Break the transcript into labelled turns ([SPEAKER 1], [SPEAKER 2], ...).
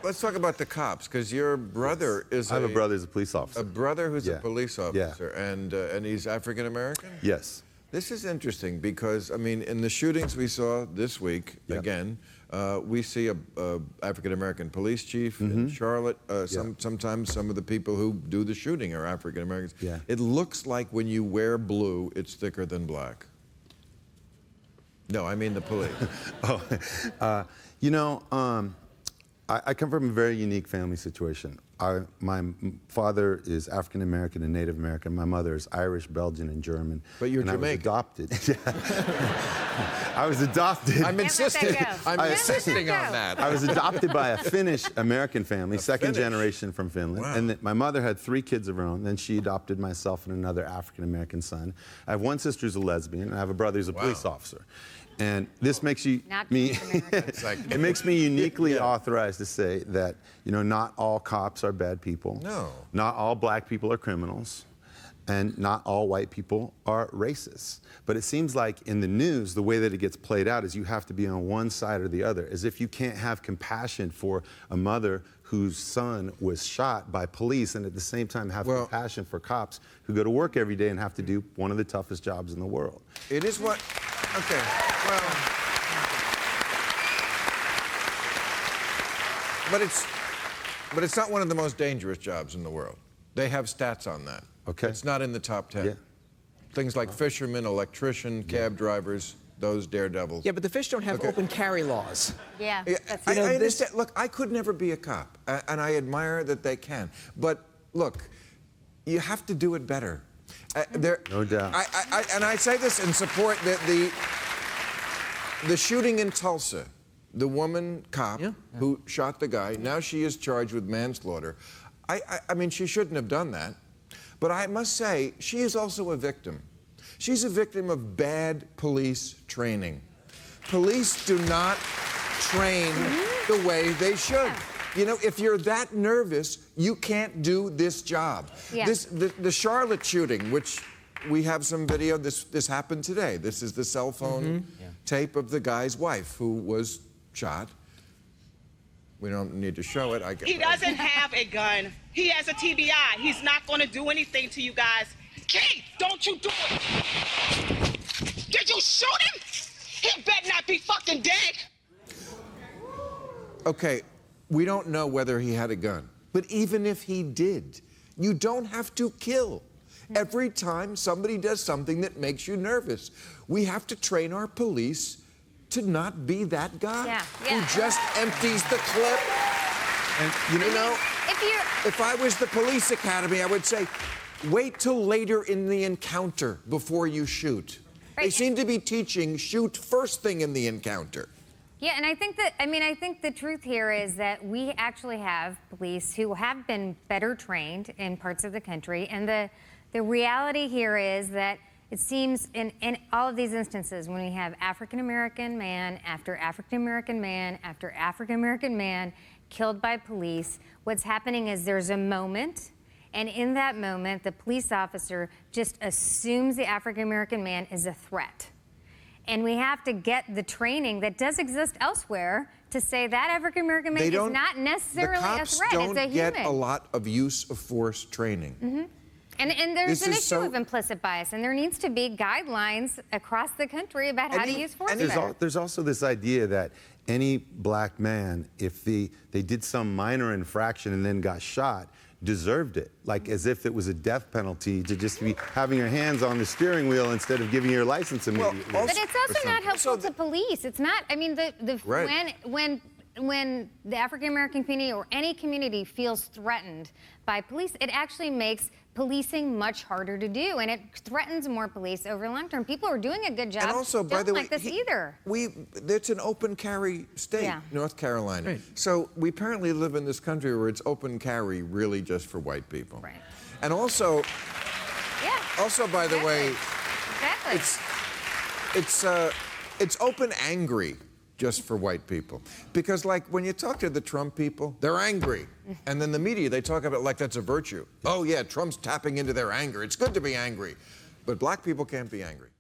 [SPEAKER 1] let's talk about the cops, because your brother is
[SPEAKER 2] I have a brother who's a police officer.
[SPEAKER 1] A brother who's a police officer, and he's African American?
[SPEAKER 2] Yes.
[SPEAKER 1] This is interesting because, I mean, in the shootings we saw this week, again, we see a African American police chief in Charlotte. Sometimes some of the people who do the shooting are African Americans. It looks like when you wear blue, it's thicker than black. No, I mean the police.
[SPEAKER 2] You know, I come from a very unique family situation. My father is African American and Native American. My mother is Irish, Belgian, and German.
[SPEAKER 1] But you're Jamaican.
[SPEAKER 2] I was adopted. I was adopted.
[SPEAKER 1] I'm insisting on that.
[SPEAKER 2] I was adopted by a Finnish American family, second generation from Finland.
[SPEAKER 1] Wow.
[SPEAKER 2] And my mother had 3 kids of her own. Then she adopted myself and another African American son. I have one sister who's a lesbian, and I have a brother who's a police officer. And this makes it makes me uniquely authorized to say that, you know, not all cops are bad people.
[SPEAKER 1] No.
[SPEAKER 2] Not all black people are criminals. And not all white people are racist. But it seems like in the news, the way that it gets played out is you have to be on one side or the other, as if you can't have compassion for a mother whose son was shot by police and at the same time have compassion for cops who go to work every day and have to do one of the toughest jobs in the world.
[SPEAKER 1] It is what... Okay, well... But it's not one of the most dangerous jobs in the world. They have stats on that.
[SPEAKER 2] Okay.
[SPEAKER 1] It's not in the top 10. Things like fishermen, electrician, cab drivers, those daredevils.
[SPEAKER 3] Yeah, but the fish don't have open carry laws.
[SPEAKER 1] I understand. Look, I could never be a cop, and I admire that they can. But look, you have to do it better.
[SPEAKER 2] No doubt.
[SPEAKER 1] And I say this in support that the shooting in Tulsa, the woman cop who shot the guy, now she is charged with manslaughter. I mean, she shouldn't have done that. But I must say, she is also a victim. She's a victim of bad police training. Police do not train the way they should. You know, if you're that nervous, you can't do this job. The Charlotte shooting, which we have some video, this happened today. This is the cell phone tape of the guy's wife who was shot. We don't need to show it.
[SPEAKER 4] He doesn't have a gun. He has a TBI. He's not going to do anything to you guys. Keith, don't you do it. Did you shoot him? He better not be fucking dead.
[SPEAKER 1] Okay, we don't know whether he had a gun. But even if he did, you don't have to kill. Every time somebody does something that makes you nervous, we have to train our police to not be that guy who just empties the clip. And you know, if I was the police academy, I would say, wait till later in the encounter before you shoot. They seem to be teaching shoot first thing in the encounter.
[SPEAKER 5] Yeah, and I think that, I think the truth here is that we actually have police who have been better trained in parts of the country, and the reality here is that it seems in all of these instances, when we have African-American man after African-American man after African-American man killed by police, what's happening is there's a moment, and in that moment, the police officer just assumes the African-American man is a threat. And we have to get the training that does exist elsewhere to say that African-American man is not necessarily a threat, it's a human.
[SPEAKER 1] The cops don't get a lot of use of force training.
[SPEAKER 5] And there's an issue of implicit bias, and there needs to be guidelines across the country about how to use force better.
[SPEAKER 2] There's also this idea that any black man, if they did some minor infraction and then got shot, deserved it, like as if it was a death penalty to just be having your hands on the steering wheel instead of giving your license immediately.
[SPEAKER 5] But it's also not helpful to police. It's not, I mean, when the African-American community or any community feels threatened by police, it actually makes policing much harder to do, and it threatens more police over the long term. People who are doing a good job
[SPEAKER 1] and also, by the way,
[SPEAKER 5] like this either.
[SPEAKER 1] It's an open carry state, North Carolina. So we apparently live in this country where it's open carry really just for white people. And also, by the way, it's open angry just for white people. Because, like, when you talk to the Trump people, they're angry. And then the media, they talk about it like that's a virtue. Oh, yeah, Trump's tapping into their anger. It's good to be angry. But black people can't be angry.